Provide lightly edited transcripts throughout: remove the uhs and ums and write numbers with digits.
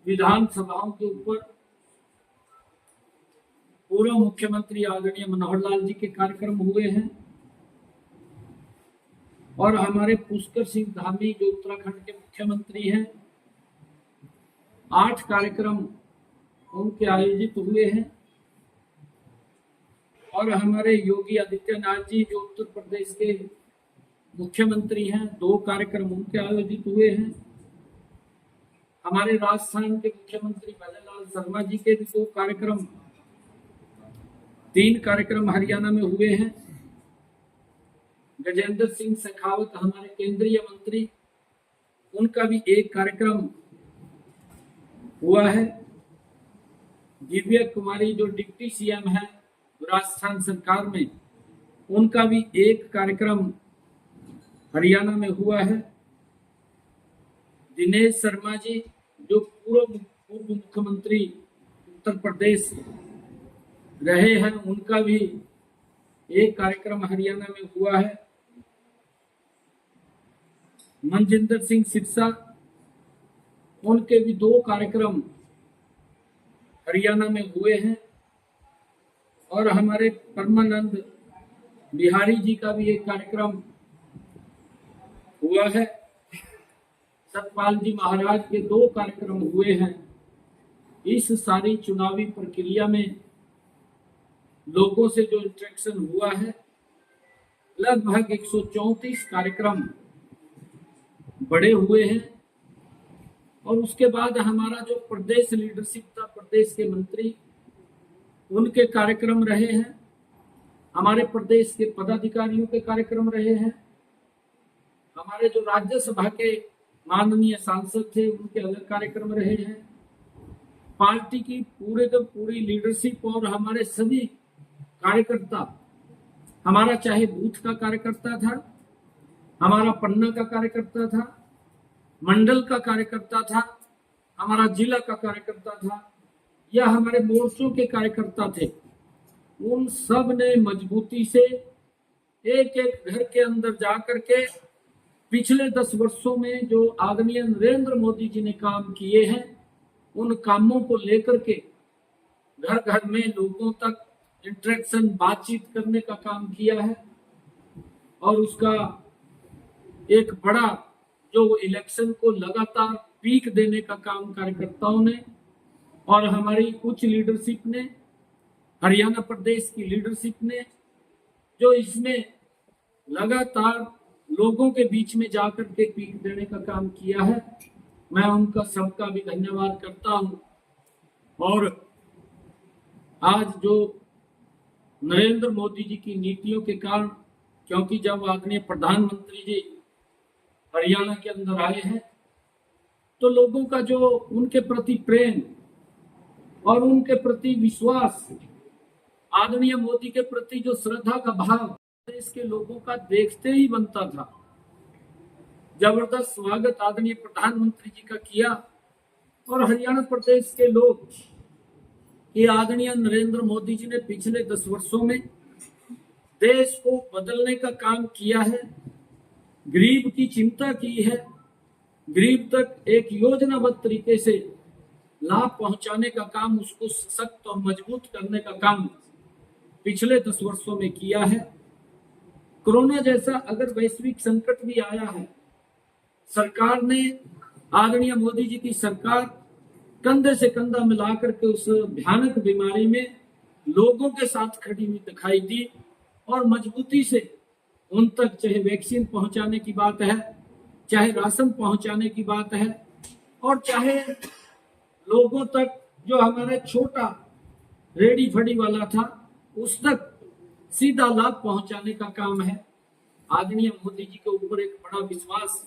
विधानसभाओं के ऊपर पूर्व मुख्यमंत्री आदरणीय मनोहर लाल जी के कार्यक्रम हुए हैं और हमारे पुष्कर सिंह धामी जो उत्तराखंड के मुख्यमंत्री हैं, 8 कार्यक्रम उनके आयोजित हुए हैं और हमारे योगी आदित्यनाथ जी जो उत्तर प्रदेश के मुख्यमंत्री हैं, 2 कार्यक्रम उनके आयोजित हुए हैं। हमारे राजस्थान के मुख्यमंत्री भजनलाल शर्मा जी के भी 2 कार्यक्रम, 3 कार्यक्रम हरियाणा में हुए हैं। गजेंद्र सिंह शेखावत हमारे केंद्रीय मंत्री, उनका भी 1 कार्यक्रम हुआ है। दिव्या कुमारी जो डिप्टी सीएम है राजस्थान सरकार में, उनका भी 1 कार्यक्रम हरियाणा में हुआ है। दिनेश शर्मा जी जो पूर्व मुख्यमंत्री उत्तर प्रदेश रहे हैं, उनका भी 1 कार्यक्रम हरियाणा में हुआ है। मनजिंदर सिंह सिरसा, उनके भी 2 कार्यक्रम हरियाणा में हुए हैं और हमारे परमानंद बिहारी जी का भी 1 कार्यक्रम हुआ है। सतपाल जी महाराज के 2 कार्यक्रम हुए हैं। इस सारी चुनावी प्रक्रिया में लोगों से जो इंटरेक्शन हुआ है, लगभग 134 कार्यक्रम बड़े हुए हैं और उसके बाद हमारा जो प्रदेश लीडरशिप था, प्रदेश के मंत्री, उनके कार्यक्रम रहे हैं। हमारे प्रदेश के पदाधिकारियों के कार्यक्रम रहे हैं। हमारे जो राज्यसभा के माननीय सांसद थे, उनके अलग कार्यक्रम रहे हैं। पार्टी की पूरी लीडरशिप और हमारे सभी कार्यकर्ता, हमारा चाहे बूथ का कार्यकर्ता था, हमारा पन्ना का कार्यकर्ता था, मंडल का कार्यकर्ता था, हमारा जिला का कार्यकर्ता था या हमारे मोर्चों के कार्यकर्ता थे, उन सब ने मजबूती से एक घर के अंदर जाकर के पिछले 10 वर्षों में जो आदरणीय नरेंद्र मोदी जी ने काम किए हैं, उन कामों को लेकर के घर घर में लोगों तक इंटरेक्शन, बातचीत करने का काम किया है और उसका एक बड़ा जो इलेक्शन को लगातार पीक देने का काम कार्यकर्ताओं ने और हमारी उच्च लीडरशिप ने, हरियाणा प्रदेश की लीडरशिप ने, जो इसमें लगातार लोगों के बीच में जाकर के पीक देने का काम किया है, मैं उनका सबका भी धन्यवाद करता हूं। और आज जो नरेंद्र मोदी जी की नीतियों के कारण, क्योंकि जब आदरणीय प्रधानमंत्री जी हरियाणा के अंदर आए हैं तो लोगों का जो उनके प्रति प्रेम और उनके प्रति विश्वास, आदरणीय मोदी के प्रति जो श्रद्धा का भाव देश के लोगों का देखते ही बनता था। जबरदस्त स्वागत आदरणीय प्रधानमंत्री जी का किया और हरियाणा प्रदेश के लोग कि आदरणीय नरेंद्र मोदी जी ने पिछले 10 वर्षों में देश को बदलने का काम किया है, गरीब की चिंता की है, गरीब तक एक योजनाबद्ध तरीके से लाभ पहुंचाने का काम, उसको सशक्त और मजबूत करने का काम पिछले 10 वर्षों में किया है। कोरोना जैसा अगर वैश्विक संकट भी आया है, सरकार ने, आदरणीय मोदी जी की सरकार कंधे से कंधा मिलाकर के उस भयानक बीमारी में लोगों के साथ खड़ी हुई दिखाई दी और मजबूती से उन तक चाहे वैक्सीन पहुंचाने की बात है, चाहे राशन पहुंचाने की बात है और चाहे लोगों तक जो हमारे छोटा रेडी फड़ी वाला था उस तक सीधा लाभ पहुंचाने का काम है। आदरणीय मोदी जी के ऊपर एक बड़ा विश्वास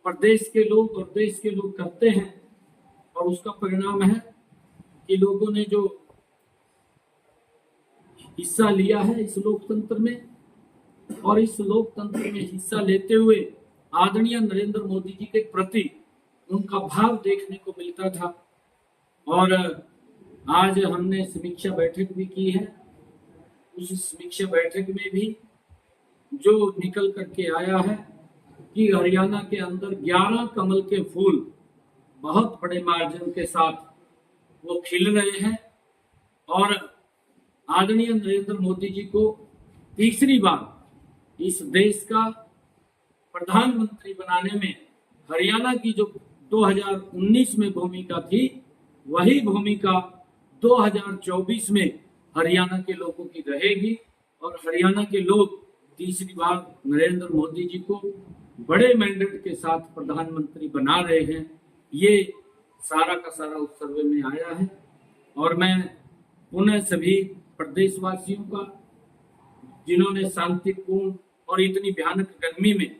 प्रदेश के लोग और देश के लोग करते हैं और उसका परिणाम है कि लोगों ने जो हिस्सा लिया है इस लोकतंत्र में, और इस लोकतंत्र में हिस्सा लेते हुए आदरणीय नरेंद्र मोदी जी के प्रति उनका भाव देखने को मिलता था। और आज हमने समीक्षा बैठक भी की है। उस समीक्षा बैठक में भी जो निकल करके आया है कि हरियाणा के अंदर 11 कमल के फूल बहुत बड़े मार्जिन के साथ वो खिल रहे हैं और आदरणीय नरेंद्र मोदी जी को तीसरी बार इस देश का प्रधानमंत्री बनाने में हरियाणा की जो 2019 में भूमिका थी, वही भूमिका 2024 में हरियाणा के लोगों की रहेगी और हरियाणा के लोग तीसरी बार नरेंद्र मोदी जी को बड़े मैंडेट के साथ प्रधानमंत्री बना रहे हैं। ये सारा का सारा उस सर्वे में आया है और मैं पुनः सभी प्रदेशवासियों का, जिन्होंने शांतिपूर्ण और इतनी भयानक गर्मी में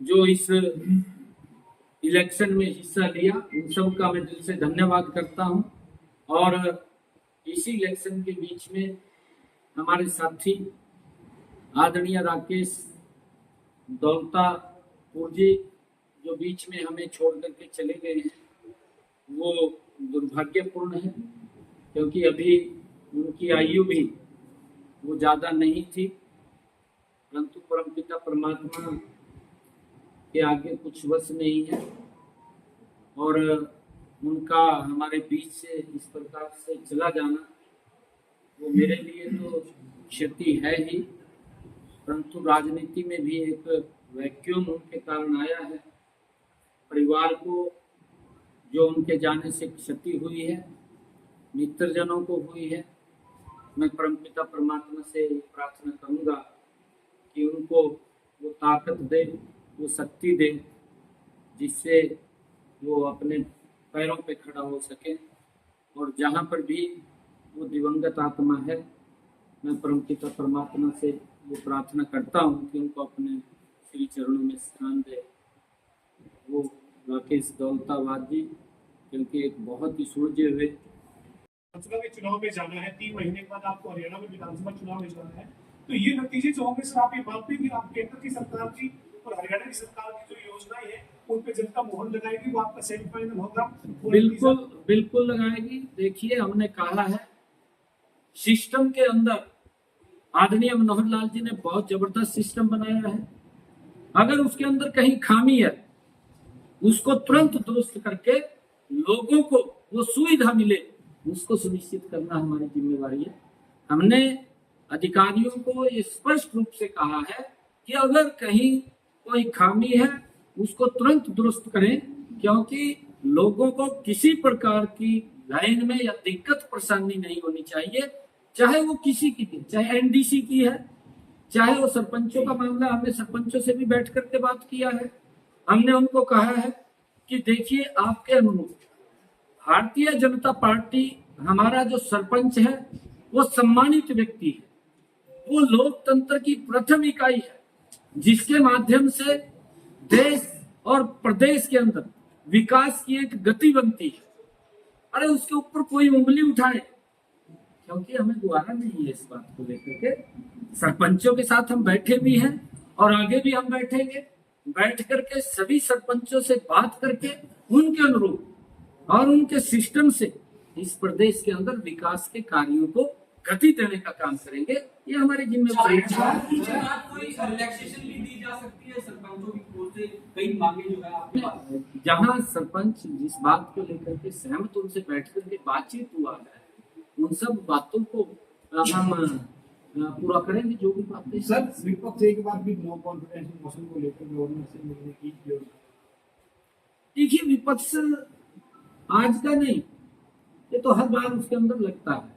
जो इस इलेक्शन में हिस्सा लिया, उन सब का मैं दिल से धन्यवाद करता हूं। और इसी इलेक्शन के बीच में हमारे साथी आदरणीय राकेश दौलतापुर जी जो बीच में हमें छोड़ करके चले गए हैं, वो दुर्भाग्यपूर्ण है, क्योंकि अभी उनकी आयु भी वो ज़्यादा नहीं थी, परंतु परमपिता परमात्मा के आगे कुछ वश नहीं है और उनका हमारे बीच से इस प्रकार से चला जाना वो मेरे लिए तो क्षति है ही, परंतु राजनीति में भी एक वैक्यूम उनके कारण आया है। परिवार को जो उनके जाने से क्षति हुई है, मित्रजनों को हुई है, मैं परमपिता परमात्मा से प्रार्थना करूंगा कि उनको वो ताकत दे, वो शक्ति दे, जिससे वो अपने पैरों पे खड़ा हो सके। और जहाँ पर भी वो दिवंगत आत्मा है, मैं परमपिता परमात्मा से वो प्रार्थना करता हूँ कि उनको अपने श्री चरणों में स्थान दे। वो राकेश दौलताबाद जी, क्योंकि एक बहुत ही सुलझे हुए विधानसभा के चुनाव में जाना है, 3 महीने के बाद आपको हरियाणा में विधानसभा चुनाव में जाना है, तो ये नतीजे जो होंगे सर, आप ये मानते हैं कि आप केंद्र की सरकार की और हरियाणा की सरकार की जो योजनाएं हैं उन पे जनता मोहर लगाएगी, वो आपका सेमीफाइनल होगा? बिल्कुल बिल्कुल लगाएगी। देखिए, हमने कहा है सिस्टम के अंदर आदरणीय मनोहर लाल जी ने बहुत जबरदस्त सिस्टम बनाया है। अगर उसके अंदर कहीं खामी है, उसको तुरंत दुरुस्त करके लोगों को वो सुविधा मिले, उसको सुनिश्चित करना हमारी जिम्मेवारी है। हमने अधिकारियों को ये स्पष्ट रूप से कहा है कि अगर कहीं कोई खामी है उसको तुरंत दुरुस्त करें, क्योंकि लोगों को किसी प्रकार की लाइन में या दिक्कत परेशानी नहीं होनी चाहिए, चाहे वो किसी की भी, चाहे एनडीसी की है, चाहे वो सरपंचों का मामला। हमने सरपंचों से भी बैठ करके बात किया है। हमने उनको कहा है कि देखिए, आपके अनुरूप भारतीय जनता पार्टी, हमारा जो सरपंच है वो सम्मानित व्यक्ति है, वो लोकतंत्र की प्रथम इकाई है, जिसके माध्यम से देश और प्रदेश के अंदर विकास की एक गति बनती है। अरे उसके ऊपर कोई उंगली उठाए, क्योंकि हमें गुजारा नहीं है इस बात को लेकर के। सरपंचों के साथ हम बैठे भी हैं और आगे भी हम बैठेंगे, बैठ करके सभी सरपंचों से बात करके उनके अनुरूप और उनके सिस्टम से इस प्रदेश के अंदर विकास के कार्यों को गति देने का काम करेंगे। ये हमारी जिम्मेदारी है। जहाँ सरपंच जिस बात को लेकर के सहमत उनसे बैठ करके बातचीत हुआ है, उन सब बातों को हम पूरा करेंगे, जो भी बातें। सर, विपक्ष एक बार भी नो कॉन्फिडेंस मोशन को लेकर गवर्नर से मिलने की योजना। देखिए, विपक्ष आज का नहीं, ये तो हर बार उसके अंदर लगता है।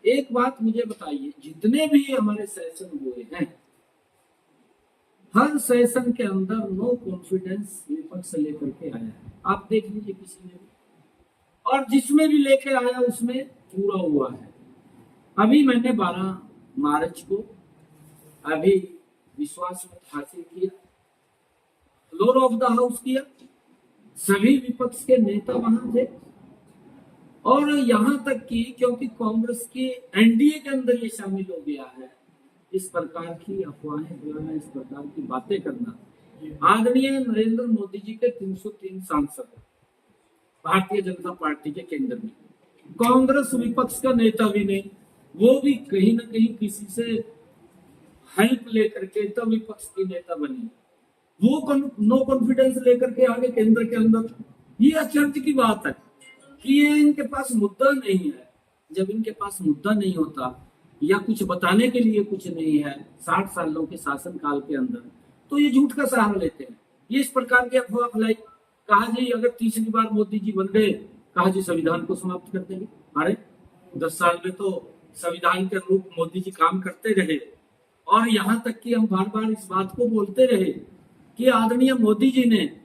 एक बात मुझे बताइए, जितने भी हमारे सेशन हुए हैं, हर सेशन के अंदर नो कॉन्फिडेंस विपक्ष लेकर के आया है। आप देख लीजिए किसी ने भी, और जिसमें भी लेके आया उसमें पूरा हुआ है। अभी मैंने 12 मार्च को अभी विश्वास मत हासिल किया, फ्लोर ऑफ द हाउस किया, सभी विपक्ष के नेता वहां थे, और यहां तक कि क्योंकि कांग्रेस के एनडीए के अंदर ये शामिल हो गया है, इस प्रकार की अफवाहें फैलाना, इस प्रकार की बातें करना। आदरणीय नरेंद्र मोदी जी के 303 सांसद भारतीय जनता पार्टी के केंद्र में, कांग्रेस विपक्ष का नेता भी नहीं, वो भी कहीं ना कहीं किसी से हेल्प लेकर के तब विपक्ष की नेता बनी। वो नो कॉन्फिडेंस लेकर के आगे केंद्र के अंदर, ये आश्चर्य की बात है कि ये इनके पास मुद्दा नहीं है। जब इनके पास मुद्दा नहीं होता या कुछ बताने के लिए कुछ नहीं है 60 सालों के शासन काल के अंदर, तो ये झूठ का सहारा लेते हैं। ये इस प्रकार की अफवाह फैलाई, कहा जी अगर तीसरी बार मोदी जी बन गए, कहा जी संविधान को समाप्त कर देंगे। अरे 10 साल में तो संविधान के अनुरूप मोदी जी काम करते रहे, और यहाँ तक कि हम बार बार इस बात को बोलते रहे कि आदरणीय मोदी जी ने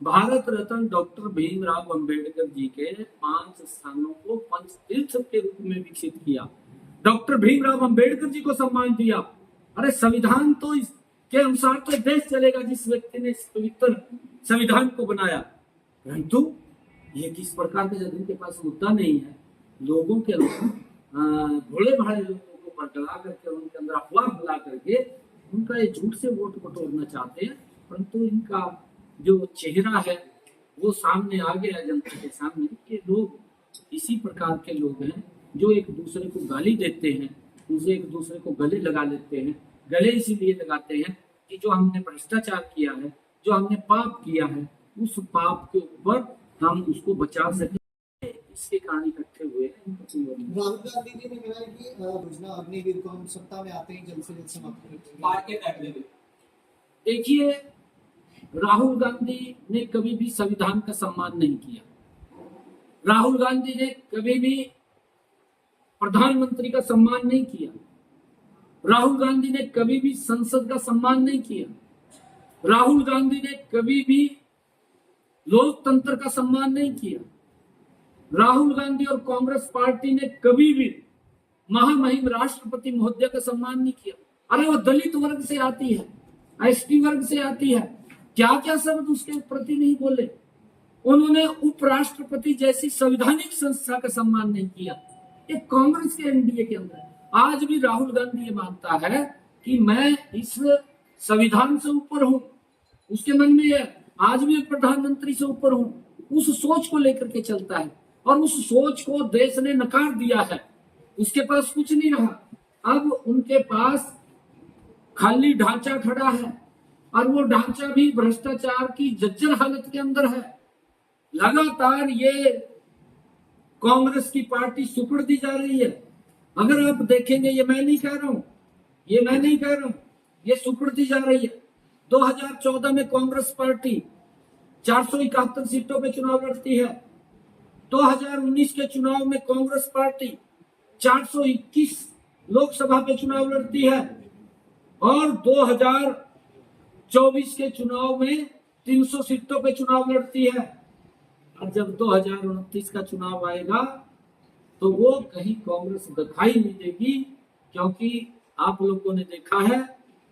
भारत रत्न डॉक्टर भीमराव अंबेडकर जी के 5 स्थानों को पंचतीर्थ के रूप में विकसित किया। डॉक्टर भीमराव अंबेडकर जी को सम्मान दिया। अरे संविधान तो इसके अनुसार तो देश चलेगा जिस व्यक्ति ने इस पवित्र संविधान को बनाया। परंतु ये किस प्रकार का, जब इनके पास मुद्दा नहीं है, लोगों के भोले भाले लोगों को बरगला करके उनके अंदर अफवाह फैला करके उनका ये झूठ से वोट बटोरना चाहते हैं। परंतु इनका जो चेहरा है वो सामने आ गया जनता के सामने कि लोग इसी प्रकार के लोग हैं जो एक दूसरे को गाली देते हैं, उसे एक दूसरे को गले लगा लेते हैं। गले इसीलिए लगाते हैं कि जो हमने भ्रष्टाचार किया है, जो हमने पाप किया है, उस पाप के ऊपर हम उसको बचा सके, इसके कारण इकट्ठे हुए हैं। राहुल गांधी जी ने कहा कि योजना अग्निवीर को हम सत्ता में आते ही जल्द से जल्द समाप्त करेंगे। देखिए, राहुल गांधी ने कभी भी संविधान का सम्मान नहीं किया। राहुल गांधी ने कभी भी प्रधानमंत्री का सम्मान नहीं किया। राहुल गांधी ने कभी भी संसद का सम्मान नहीं किया। राहुल गांधी ने कभी भी लोकतंत्र का सम्मान नहीं किया। राहुल गांधी और कांग्रेस पार्टी ने कभी भी महामहिम राष्ट्रपति महोदय का सम्मान नहीं किया। अरे वो दलित वर्ग से आती है, एसटी वर्ग से आती है, क्या क्या शब्द उसके प्रति नहीं बोले। उन्होंने उपराष्ट्रपति जैसी संवैधानिक संस्था का सम्मान नहीं किया। एक कांग्रेस के एनडीए के अंदर आज भी राहुल गांधी ये मानता है कि मैं इस संविधान से ऊपर हूं, उसके मन में है, आज भी प्रधानमंत्री से ऊपर हूं, उस सोच को लेकर के चलता है और उस सोच को देश ने नकार दिया है। उसके पास कुछ नहीं रहा। अब उनके पास खाली ढांचा खड़ा है और वो ढांचा भी भ्रष्टाचार की जर्जर हालत के अंदर है। लगातार ये कांग्रेस की पार्टी सुपड़ दी जा रही है। अगर आप देखेंगे, ये मैं नहीं कह रहा हूं, ये सुपड़ दी जा रही है। 2014 में कांग्रेस पार्टी 471 सीटों पे चुनाव लड़ती है। 2019 के चुनाव में कांग्रेस पार्टी 421 लोकसभा पे चुनाव लड़ती है और 2024 के चुनाव में 300 सीटों पे चुनाव लड़ती है। और जब 2029 का चुनाव आएगा तो वो कहीं कांग्रेस दिखाई नहीं देगी, क्योंकि आप लोगों ने देखा है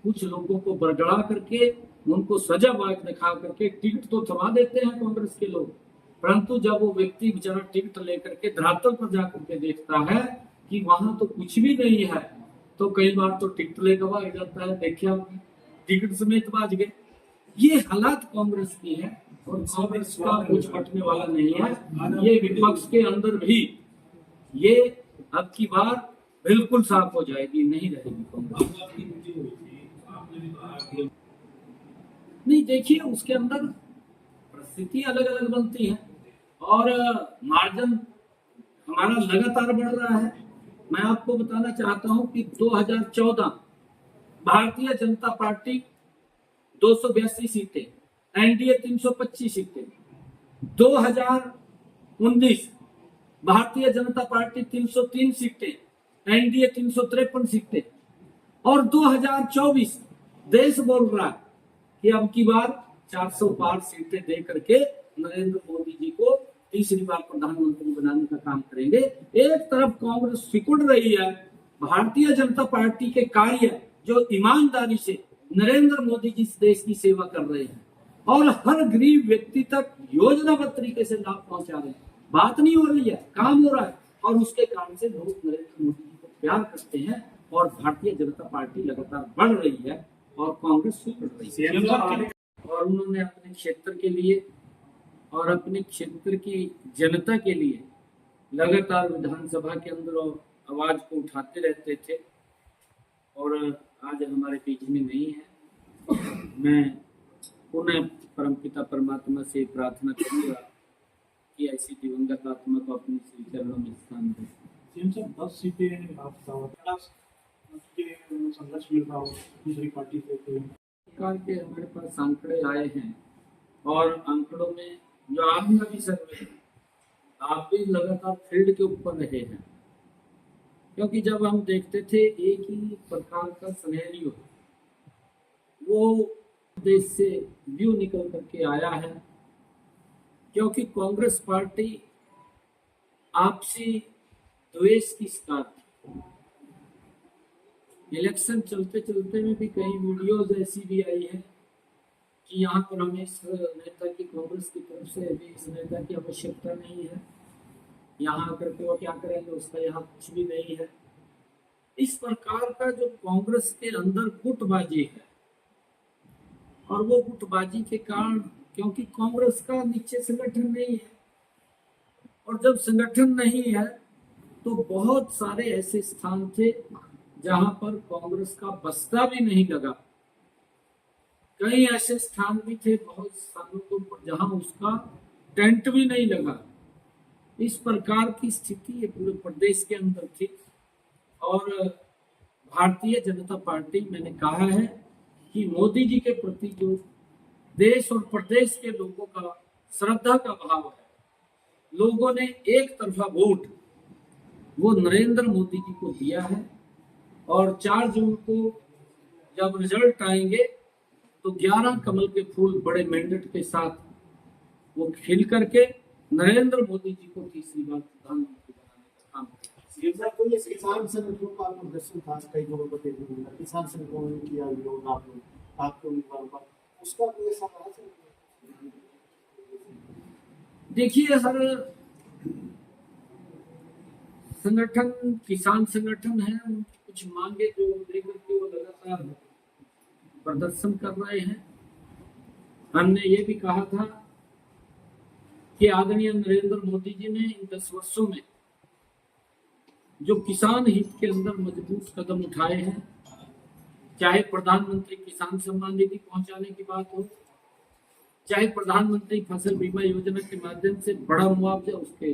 कुछ लोगों को बरगड़ा करके उनको सजाबाज दिखा करके टिकट तो थमा देते हैं कांग्रेस के लोग, परंतु जब वो व्यक्ति बेचारा टिकट लेकर के धरातल पर जाकर के देखता है कि वहां तो कुछ भी नहीं है, तो कई बार तो टिकट लेकर भाग जाता है। देखिए टिकट समेत भाग गए। ये हालात कांग्रेस की है और कांग्रेस का कुछ हटने वाला नहीं है। ये विपक्ष के अंदर भी ये अब की बार बिल्कुल साफ हो जाएगी, नहीं रहेगी कांग्रेस। नहीं, देखिए उसके अंदर परिस्थिति अलग अलग बनती है और मार्जिन हमारा लगातार बढ़ रहा है। मैं आपको बताना चाहता हूं कि 2014 भारतीय जनता पार्टी 282 सीटें, एनडीए 325 सीटें, 2019 भारतीय जनता पार्टी 303 सीटें, एनडीए 353 सीटें और 2024 देश बोल रहा है कि अब की बार 400 पार सीटें दे करके नरेंद्र मोदी जी को तीसरी बार प्रधानमंत्री बनाने का काम करेंगे। एक तरफ कांग्रेस सिकुड़ रही है, भारतीय जनता पार्टी के कार्य जो ईमानदारी से नरेंद्र मोदी जी इस देश की सेवा कर रहे हैं और हर गरीब व्यक्ति तक योजनाबद्ध तरीके से लाभ पहुंचा रहे हैं। बात नहीं हो रही है, काम हो रहा है और उसके कारण से लोग नरेंद्र मोदी जी को प्यार करते हैं और भारतीय जनता पार्टी लगातार बढ़ रही है और कांग्रेस सिकुड़ रही है। और उन्होंने अपने क्षेत्र के लिए और अपने क्षेत्र की जनता के लिए लगातार विधानसभा के अंदर आवाज को उठाते रहते थे और आज हमारे बीच में नहीं है। मैं पुनः परमपिता परमात्मा से प्रार्थना करूंगा कि ऐसी दिवंगत आत्मा को अपने श्री चरणों में स्थान दे। सीएम साहब 10 सीटें आप के संघर्ष मिल रहा हो दूसरी पार्टी से तो सरकार के हमारे पास आंकड़े आए हैं और आंकड़ों में जो आपका भी सर्वे है, आप भी लगातार फील्ड के ऊपर रहे हैं, क्योंकि जब हम देखते थे एक ही प्रकार का सिनेरियो वो देश से व्यू निकल करके आया है, क्योंकि कांग्रेस पार्टी आपसी द्वेष की शिकार थी। इलेक्शन चलते चलते में भी कई वीडियोज ऐसी भी आई है कि यहाँ पर हमें इस नेता की कांग्रेस की तरफ से भी इस नेता की आवश्यकता नहीं है, यहाँ आकर के वो क्या करेंगे, उसका यहाँ कुछ भी नहीं है। इस प्रकार का जो कांग्रेस के अंदर गुटबाजी है, और वो गुटबाजी के कारण, क्योंकि कांग्रेस का नीचे संगठन नहीं है, और जब संगठन नहीं है तो बहुत सारे ऐसे स्थान थे जहां पर कांग्रेस का बस्ता भी नहीं लगा। कई ऐसे स्थान भी थे बहुत स्थानों के ऊपर जहां उसका टेंट भी नहीं लगा। इस प्रकार की स्थिति ये पूरे प्रदेश के अंदर थी, और भारतीय जनता पार्टी, मैंने कहा है कि मोदी जी के प्रति जो देश और प्रदेश के लोगों का श्रद्धा का भाव है, लोगों ने एक तरफा वोट वो नरेंद्र मोदी जी को दिया है, और 4 जून को जब रिजल्ट आएंगे तो 11 कमल के फूल बड़े मैंडेट के साथ वो खिल करके नरेंद्र मोदी जी को तीसरी बार प्रधानमंत्री बनाने का काम करेंगे। कोई ऐसे किसान संगठनों का प्रदर्शन था कई जगहों पर देखने को मिला, किसान संगठनों ने किया विरोध आपको उम्मीदवारों का, उसका कोई ऐसा रहा है? देखिए, हर संगठन किसान संगठन है, उनकी कुछ मांगे जो लेकर के वो लगातार प्रदर्शन कर रहे हैं। हमने ये भी कहा था कि आदरणीय नरेंद्र मोदी जी ने इन 10 वर्षों में जो किसान हित के अंदर मजबूत कदम उठाए हैं, चाहे प्रधानमंत्री किसान सम्मान निधि पहुंचाने की बात हो, चाहे प्रधानमंत्री फसल बीमा योजना के माध्यम से बड़ा मुआवजा उसके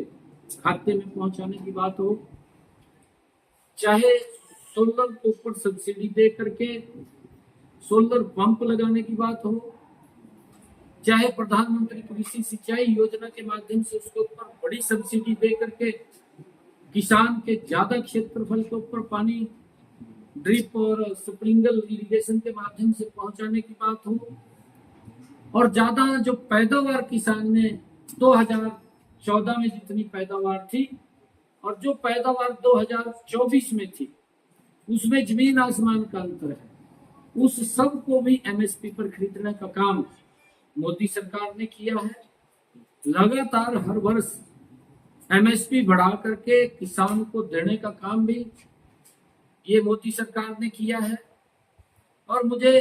खाते में पहुंचाने की बात हो, चाहे सोलर के ऊपर सब्सिडी दे करके सोलर पंप लगाने की बात हो, चाहे प्रधानमंत्री कृषि सिंचाई योजना के माध्यम से उसके ऊपर बड़ी सब्सिडी दे करके किसान के ज्यादा क्षेत्रफल के ऊपर पानी ड्रिप और स्प्रिंकल इरिगेशन के माध्यम से पहुंचाने की बात हो, और ज्यादा जो पैदावार किसान ने 2014 में जितनी पैदावार थी और जो पैदावार 2024 में थी, उसमें जमीन आसमान का अंतर है। उस सब को भी एमएसपी पर खरीदने का काम मोदी सरकार ने किया है। लगातार हर वर्ष एमएसपी बढ़ा करके किसान को देने का काम भी ये मोदी सरकार ने किया है। और मुझे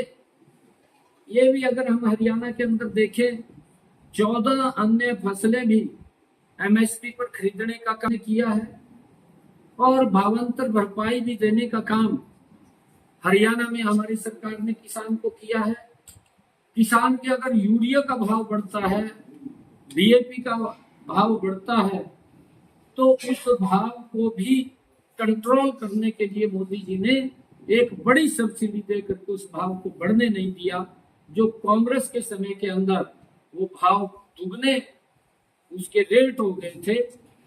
ये भी, अगर हम हरियाणा के अंदर देखें, 14 अन्य फसलें भी एमएसपी पर खरीदने का काम किया है, और भावांतर भरपाई भी देने का काम हरियाणा में हमारी सरकार ने किसान को किया है। किसान के अगर यूरिया का भाव बढ़ता है, डीएपी का भाव बढ़ता है, तो उस भाव को भी कंट्रोल करने के लिए मोदी जी ने एक बड़ी सब्सिडी देकर के उस भाव को बढ़ने नहीं दिया। जो कांग्रेस के समय के अंदर वो भाव दुगने उसके रेट हो गए थे,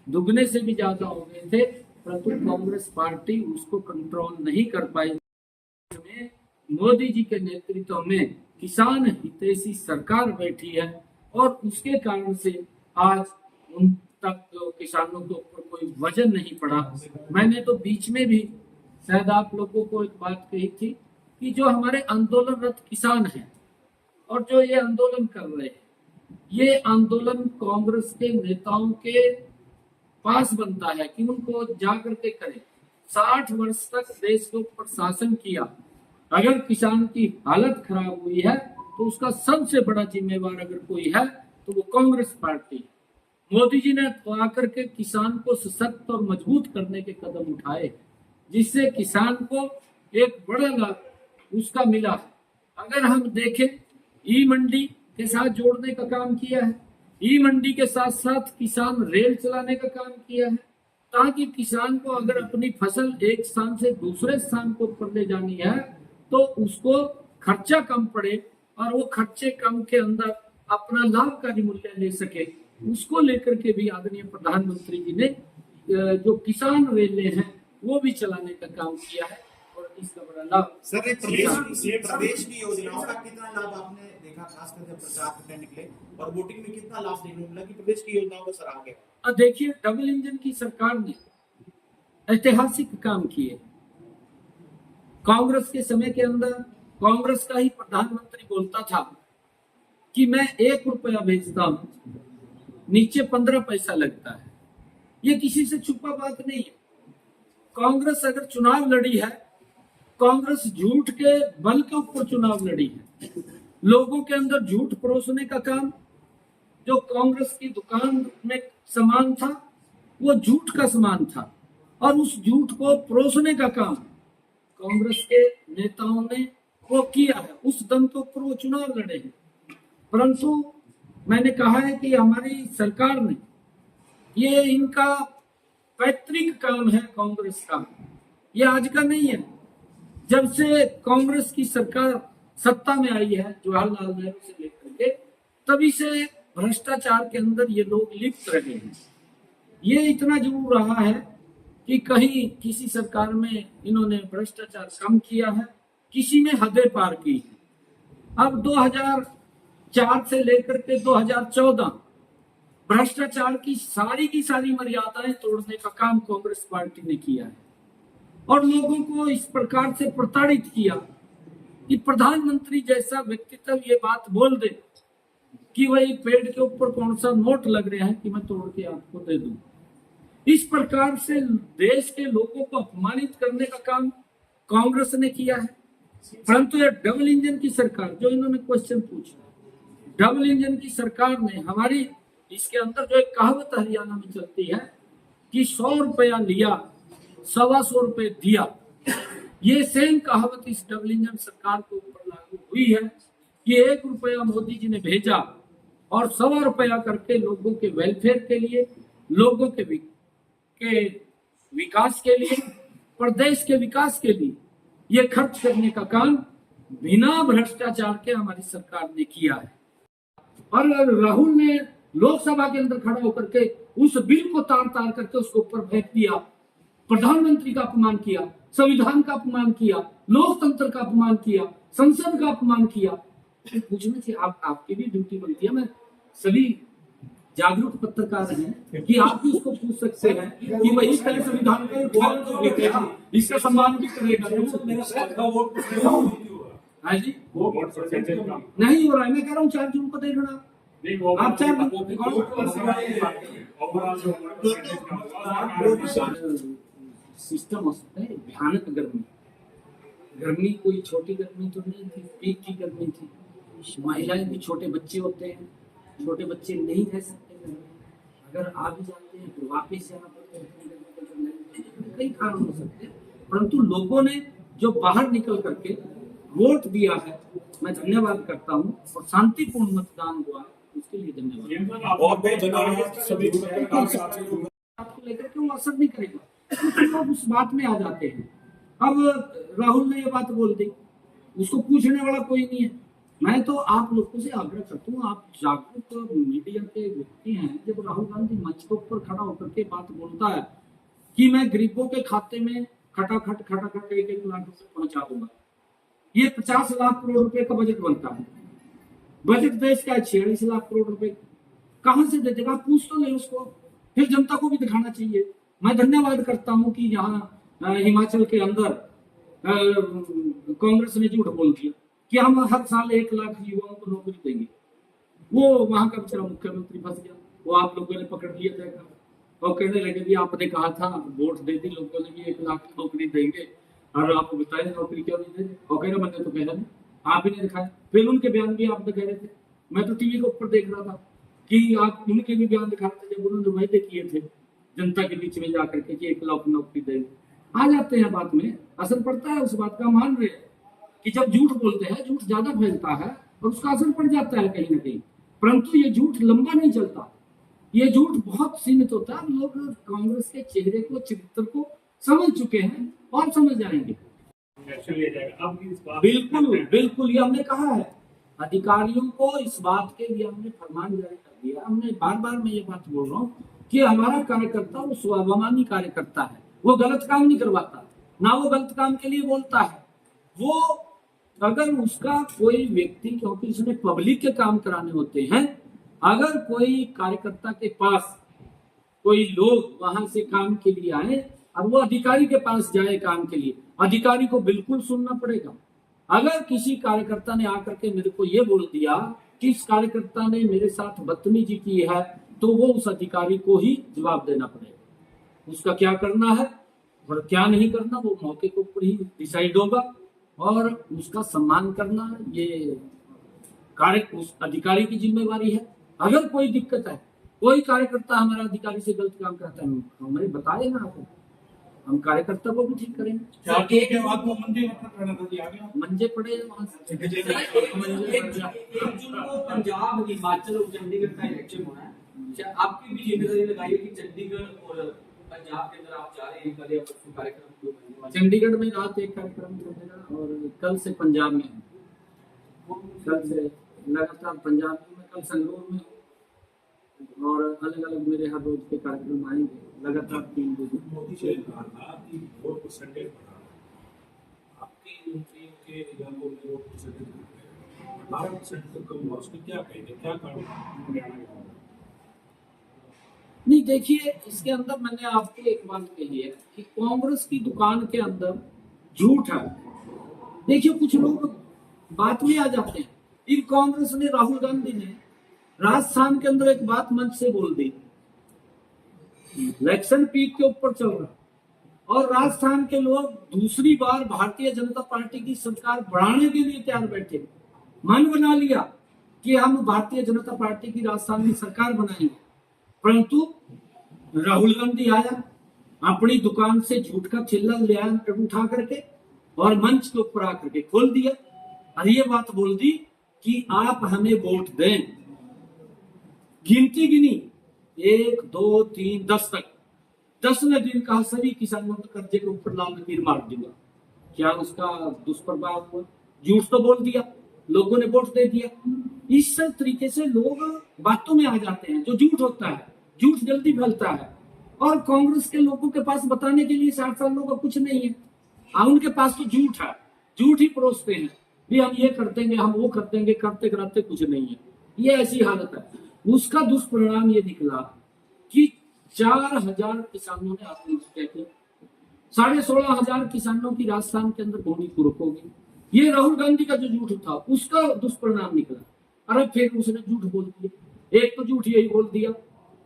दुगने से भी ज्यादा हो गए थे, परंतु कांग्रेस पार्टी उसको कंट्रोल नहीं कर पाई। मोदी जी के नेतृत्व में किसान हितैषी सरकार बैठी है, और उसके कारण से आज उन तक किसानों के ऊपर कोई वजन नहीं पड़ा। मैंने तो बीच में भी शायद आप लोगों को एक बात कही थी कि जो हमारे आंदोलनरत किसान हैं और जो ये आंदोलन कर रहे हैं, ये आंदोलन कांग्रेस के नेताओं के पास बनता है कि उनको जाकर के करें। 60 वर्ष तक देश के ऊपर शासन किया, अगर किसान की हालत खराब हुई है तो उसका सबसे बड़ा जिम्मेवार अगर कोई है तो वो कांग्रेस पार्टी। मोदी जी ने तो आकर के किसान को सशक्त और मजबूत करने के कदम उठाए, जिससे किसान को एक बड़ा लाभ उसका मिला है। अगर हम देखें, ई मंडी के साथ जोड़ने का काम किया है, ई मंडी के साथ साथ किसान रेल चलाने का काम किया है, ताकि किसान को अगर अपनी फसल एक स्थान से दूसरे स्थान को पर ले जानी है तो उसको खर्चा कम पड़े और वो खर्चे कम के अंदर अपना लाभकारी मूल्य ले सके। उसको लेकर के भी आदरणीय प्रधानमंत्री जी ने जो किसान रेलें हैं वो भी चलाने का काम किया है और इसका बड़ा लाभ। सर, प्रदेश की योजनाओं का कितना लाभ आपने देखा, खास करके प्रचार करने निकले और वोटिंग में कितना लाभ देखने को मिला कि प्रदेश की योजनाओं को सराहा गया? देखिए, डबल इंजन की सरकार ने ऐतिहासिक काम किए। कांग्रेस के समय के अंदर कांग्रेस का ही प्रधानमंत्री बोलता था कि मैं 1 रुपया भेजता हूं, नीचे 15 पैसा लगता है। ये किसी से छुपा बात नहीं है। कांग्रेस अगर चुनाव लड़ी है, कांग्रेस झूठ के बल के ऊपर चुनाव लड़ी है। लोगों के अंदर झूठ परोसने का काम, जो कांग्रेस की दुकान में सामान था वो झूठ का सामान था, और उस झूठ को परोसने का काम कांग्रेस के नेताओं ने वो किया है। उस दम के ऊपर वो चुनाव लड़े हैं। परंतु मैंने कहा है कि हमारी सरकार ने, ये इनका पैतृक काम है कांग्रेस का, ये आज का नहीं है। जब से कांग्रेस की सरकार सत्ता में आई है जवाहरलाल नेहरू से लेकर के, तभी से भ्रष्टाचार के अंदर ये लोग लिप्त रहे हैं। ये इतना जरूर रहा है कि कहीं किसी सरकार में इन्होंने भ्रष्टाचार कम किया है, किसी में हदें पार की है। अब 2004 से लेकर के 2014 भ्रष्टाचार की सारी मर्यादाएं तोड़ने का काम कांग्रेस पार्टी ने किया है और लोगों को इस प्रकार से प्रताड़ित किया कि प्रधानमंत्री जैसा व्यक्तित्व ये बात बोल दे कि वही पेड़ के ऊपर कौन सा नोट लग रहे हैं कि मैं तोड़ के आपको दे दूं। इस प्रकार से देश के लोगों को अपमानित करने का काम कांग्रेस ने किया है। परंतु ये डबल इंजन की सरकार, जो इन्होंने क्वेश्चन पूछा, डबल इंजन की सरकार ने हमारी, इसके अंदर जो एक कहावत हरियाणा में चलती है कि 100 रुपया लिया 125 रुपये दिया, ये सेम कहावत इस डबल इंजन सरकार के ऊपर लागू हुई है कि 1 रुपया मोदी जी ने भेजा और 125 रुपया करके लोगों के वेलफेयर के लिए, लोगों के विकास के लिए, प्रदेश के विकास के लिए ये खर्च करने का काम बिना भ्रष्टाचार के हमारी सरकार ने किया है। और राहुल ने लोकसभा के अंदर खड़ा होकर के उस बिल को तार तार करके उसके ऊपर फेंक दिया, प्रधानमंत्री का अपमान किया, संविधान का अपमान किया, लोकतंत्र का अपमान किया, संसद का अपमान किया। पूछना चाहिए, आपकी भी ड्यूटी बनती है, मैं सभी जागरूक पत्रकार हैं कि आप भी उसको पूछ सकते हैं कि वही पहले संविधान का इसका सम्मान भी करेगा। हाँ जी, नहीं हो रहा है, मैं कह रहा हूँ 4 जून को देखना आप 4 सिस्टम हो सकता है। भयानक गर्मी कोई छोटी गर्मी तो नहीं थी, पीक की गर्मी थी। महिलाएं भी, छोटे बच्चे होते हैं, छोटे बच्चे नहीं रह सकते घर में, अगर आ भी जाते हैं तो वापस जाना पड़ता है। कई कारण हो सकते हैं, परंतु लोगों ने जो बाहर निकल करके वोट दिया है, मैं धन्यवाद करता हूँ, और शांतिपूर्ण मतदान हुआ उसके लिए धन्यवाद। आपको लेकर के वो असर नहीं करेगा, लोग उस बात में आ जाते हैं। अब राहुल ने ये बात बोल दी, उसको पूछने वाला कोई नहीं है। मैं तो आप लोगों से आग्रह करता हूँ, आप जागरूक मीडिया के व्यक्ति हैं। जब राहुल गांधी मंच के ऊपर खड़ा होकर के बात बोलता है कि मैं गरीबों के खाते में खटाखट 1-1 लाख रुपए पहुंचा दूंगा, ये 50 लाख करोड़ रुपए का बजट बनता है। बजट देश का 46 लाख करोड़ रुपए कहां से दे देगा? पूछ तो ले उसको, फिर जनता को भी दिखाना चाहिए। मैं धन्यवाद करता हूं कि यहाँ हिमाचल के अंदर कांग्रेस ने झूठ बोल दिया कि हम हर साल 1 लाख युवाओं को नौकरी देंगे। वो वहां का बेचारा मुख्यमंत्री फंस गया, वो आप लोगों ने पकड़ लिया था और कहने लगे भी आपने कहा था, वोट दे दी लोगों ने भी 1 लाख नौकरी देंगे, और आपको बताया नौकरी क्यों नहीं दे? और कह रहे मैंने तो कहा नहीं, आप ही ने दिखाया। फिर उनके बयान भी आप कह रहे थे, मैं तो टीवी के ऊपर देख रहा था कि आप उनके भी बयान दिखा रहे थे जब उन्होंने वायदे किए थे जनता के बीच में जाकर के कि 1 लाख नौकरी देंगे। आ जाते हैं बात में, असर पड़ता है उस बात का। मान रहे कि जब झूठ बोलते हैं, झूठ ज्यादा फैलता है और उसका असर पड़ जाता है कहीं ना कहीं। परंतु ये झूठ लंबा नहीं चलता, ये झूठ बहुत सीमित होता है। लोग कांग्रेस के चेहरे को, चरित्र को समझ चुके हैं और समझ जाएंगे। एक्शन लिया जाएगा अब इस बात बिल्कुल बिल्कुल, ये हमने कहा है अधिकारियों को, इस बात के लिए हमने फरमान जारी कर दिया। हमने बार बार मैं ये बात बोल रहा हूँ कि हमारा कार्यकर्ता वो स्वाभिमानी कार्यकर्ता है, वो गलत काम नहीं करवाता, ना वो गलत काम के लिए बोलता है। वो अगर उसका कोई व्यक्ति, क्योंकि उसने पब्लिक के काम कराने होते हैं, अगर कोई कार्यकर्ता के पास कोई लोग वहां से काम के लिए आए और वो अधिकारी के पास जाए काम के लिए, अधिकारी को बिल्कुल सुनना पड़ेगा। अगर किसी कार्यकर्ता ने आकर के मेरे को ये बोल दिया कि इस कार्यकर्ता ने मेरे साथ बदतमीजी की है, तो वो उस अधिकारी को ही जवाब देना पड़ेगा। उसका क्या करना है और क्या नहीं करना वो मौके के ऊपर ही डिसाइड होगा, और उसका सम्मान करना ये कार्य उस अधिकारी की जिम्मेवारी है। अगर कोई दिक्कत है, कोई कार्यकर्ता हमारा अधिकारी से गलत काम करता है, हमें बताए ना, हम कार्यकर्ता को भी ठीक करेंगे। के बाद वो मंदिर करना था जी, आगे मंजे पड़े वहां से। पंजाब, हिमाचल और चंडीगढ़ का इलेक्शन होना है, क्या आपकी भी जिम्मेदारी लगाई है कि चंडीगढ़ और पंजाब के अंदर आप जा रहे हैं, कल या परसों कार्यक्रम को करने वाले? चंडीगढ़ में रात एक कार्यक्रम चलेगा और कल से पंजाब में है। कल से लगातार पंजाब में, कल संगरूर में, और अलग अलग मेरे हर रोज के कार्यक्रम आएंगे लगातार 3 दिन। मोदी जी ने कहा था कि वोट परसेंटेज बढ़ा, आपकी टीम के इलाकों में वोट परसेंटेज 18% तक कम हुआ, उसको क्या कहेंगे, क्या कारण हरियाणा में? नहीं देखिए, इसके अंदर मैंने आपको एक बात कही है कि कांग्रेस की दुकान के अंदर झूठ है। देखिए कुछ लोग बात में आ जाते हैं। इन कांग्रेस ने, राहुल गांधी ने राजस्थान के अंदर एक बात मंच से बोल दी, इलेक्शन पीक के ऊपर चल रहा, और राजस्थान के लोग दूसरी बार भारतीय जनता पार्टी की सरकार बढ़ाने के लिए तैयार बैठे, मन बना लिया कि हम भारतीय जनता पार्टी की राजस्थान में सरकार बनाएंगे। परंतु राहुल गांधी आया, अपनी दुकान से झूठ का चिल्ला ले आया उठा करके, और मंच के ऊपर आकर के खोल दिया और ये बात बोल दी कि आप हमें वोट दें। गिनती गिनी 1 2 3 10 तक, 10वें दिन कहा सभी किसानों के कर्जे के ऊपर लाल लकीर मार दूंगा। क्या उसका दुष्प्रभाव हुआ? झूठ तो बोल दिया, लोगों ने वोट दे दिया। इस तरीके से लोग बातों में आ जाते हैं। जो झूठ होता है, झूठ जल्दी फैलता है, और कांग्रेस के लोगों के पास बताने के लिए 60 सालों का कुछ नहीं है। उनके पास तो झूठ है, झूठ ही परोसते हैं भी हम ये कर देंगे, हम वो कर देंगे, करते कराते कुछ नहीं है। ये ऐसी हालत है। उसका दुष्परिणाम ये निकला कि 4000 किसानों ने आत्महत्या की, 16,500 किसानों की राजस्थान के अंदर भूमि कुर्क होगी। ये राहुल गांधी का जो झूठ था उसका दुष्परिणाम निकला। अरे फिर उसने झूठ बोल दिया। एक तो झूठ यही बोल दिया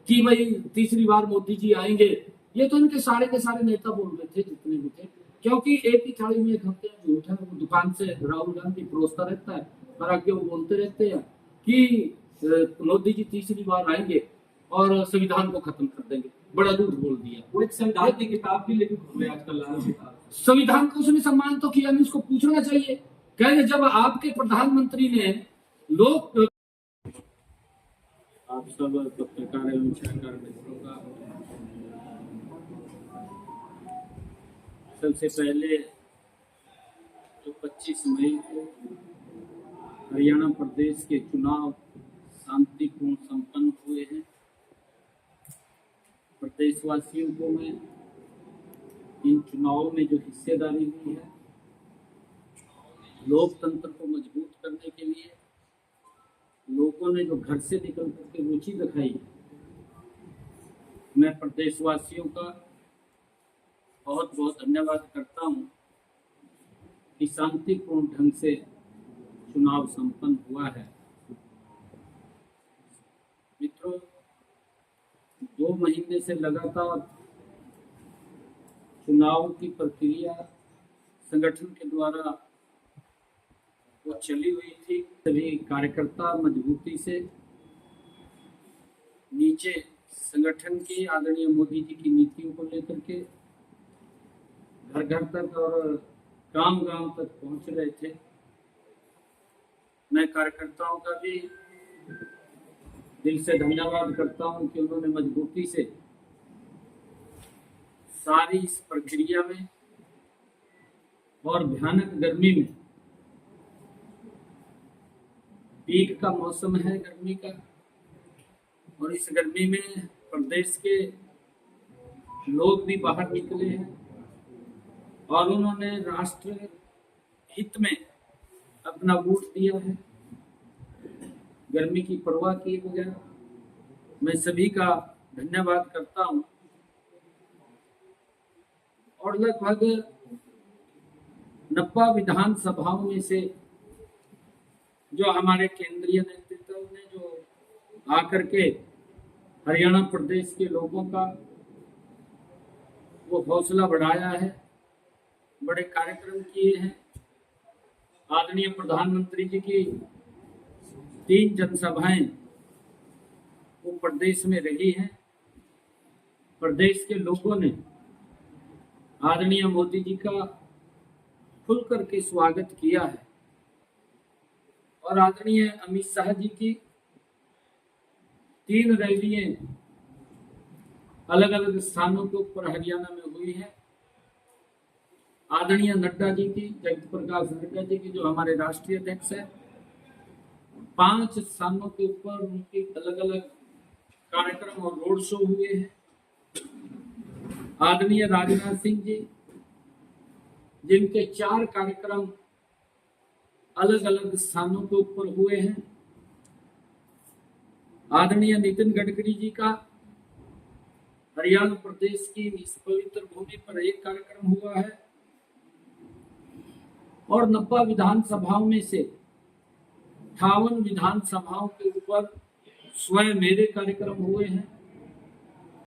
कि भाई तीसरी बार मोदी जी आएंगे। ये तो इनके सारे के सारे नेता बोल रहे थे जितने भी थे, क्योंकि एक ही थाली में एक हफ्ते झूठ है। वो दुकान से राहुल गांधी परोसता रहता है और आगे वो बोलते रहते हैं कि मोदी जी तीसरी बार आएंगे और संविधान को खत्म कर देंगे। बड़ा झूठ बोल दिया। वो एक संविधान की किताब भी लेके घूम रहे हैं आजकल, लाल किताब। संविधान का उसने सम्मान तो किया नहीं, उसको पूछना चाहिए। कह जब आपके प्रधानमंत्री ने लोग, आप सब पत्रकार एवं छायाकार मित्रों का सबसे पहले तो 25 मई को हरियाणा प्रदेश के चुनाव शांतिपूर्ण संपन्न हुए हैं। प्रदेशवासियों को मैं इन चुनावों में जो हिस्सेदारी हुई है, लोकतंत्र को मजबूत करने के लिए लोगों ने जो घर से निकल करके रुचि दिखाई, मैं प्रदेशवासियों का बहुत बहुत धन्यवाद करता हूं कि शांतिपूर्ण ढंग से चुनाव संपन्न हुआ है। मित्रों, 2 महीने से लगातार चुनाव की प्रक्रिया संगठन के द्वारा वो चली हुई थी। सभी कार्यकर्ता मजबूती से नीचे संगठन की आदरणीय मोदी जी की नीतियों को लेकर के घर घर तक और गांव गांव तक पहुंच रहे थे। मैं कार्यकर्ताओं का भी दिल से धन्यवाद करता हूं कि उन्होंने मजबूती से सारी इस प्रक्रिया में और भयानक गर्मी में, पीक का मौसम है गर्मी का, और इस गर्मी में प्रदेश के लोग भी बाहर निकले हैं और उन्होंने राष्ट्र हित में अपना वोट दिया है, गर्मी की परवाह किए बगैर। मैं सभी का धन्यवाद करता हूं और लगभग 90 विधानसभाओं में से जो हमारे केंद्रीय नेतृत्व ने जो आकर के हरियाणा प्रदेश के लोगों का वो हौसला बढ़ाया है, बड़े कार्यक्रम किए हैं। आदरणीय प्रधानमंत्री जी की 3 जनसभाएं वो प्रदेश में रही हैं। प्रदेश के लोगों ने आदरणीय मोदी जी का खुल करके स्वागत किया है और आदरणीय अमित शाह जी की 3 रैलियां अलग अलग स्थानों के ऊपर हरियाणा में हुई है। आदरणीय नड्डा जी की, जगत प्रकाश नड्डा जी की जो हमारे राष्ट्रीय अध्यक्ष है, 5 स्थानों के ऊपर उनके अलग अलग कार्यक्रम और रोड शो हुए हैं। आदरणीय राजनाथ सिंह जी जिनके 4 कार्यक्रम अलग अलग स्थानों के ऊपर हुए हैं। आदरणीय नितिन गडकरी जी का हरियाणा प्रदेश की इस पवित्र भूमि पर 1 कार्यक्रम हुआ है और 90 विधानसभाओं में से 58 विधानसभाओं के ऊपर स्वयं मेरे कार्यक्रम हुए हैं।